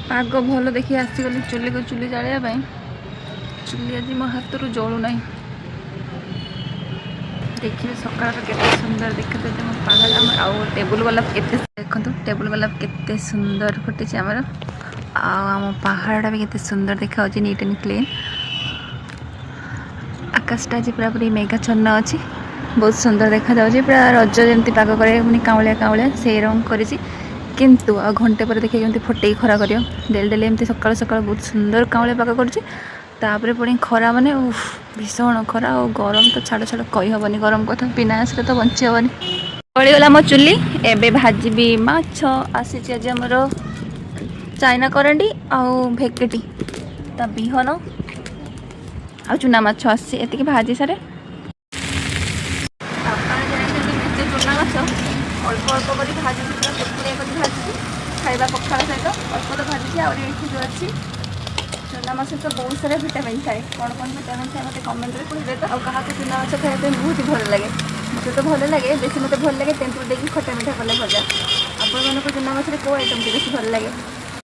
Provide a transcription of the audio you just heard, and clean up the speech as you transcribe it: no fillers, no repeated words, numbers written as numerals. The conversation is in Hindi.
पाग भल देखी आसीगली चुली को चुली जालिया चुली आज मो हाथ रू जलू ना देखिए सकाल केते सुंदर देखते पहाड़ आउ टेबुल गोलाप केते देखो टेबुल गोलाप केते सुंदर फुटी आमर आम पहाड़ा भी केते सुंदर देखा नीट एंड क्लीन आकाशटा आज पूरा पूरी मेघाच्छन्न अच्छी बहुत सुंदर देखा जाऊँगी पूरा रज जमी पाग करे पुणी काउलिया काउलिया से रंग कर किंतु आ घंटे पर देखिए केमती फटे खरा कर डेली डेली एमती सकाल सकाल बहुत सुंदर काउलिया पाग कर पुणी खरा माने भीषण खरा और गरम तो छाड़ छाड़ कही हेनी गरम कथा बिना आसरे तो बंची हेनी पड़गला मो चुली एबे भाजी माछ आसी आज आमर चाइना करंडी आउ भेकेटी ता बिहन आ चुना माछ आसी एति भाजी सारे चुना माछ अल्प अल्प कर भाजी भाजी खाଇବା पखाड़ सहित अल्प तो भाजी आहरी जो अच्छी चुना माछ तो बहुत सारा विटामिन थाए कौन विटामिन थाए मतलब कमेंट में कहते तो और क्या चुना माछ खाया बहुत भल लगे मत तो भल लगे बेसी मत भल लगे तेंतुल देखिए खटा मिठा कले भजा आपण मानक चुना माछ को आइटम बेसी भल लगे।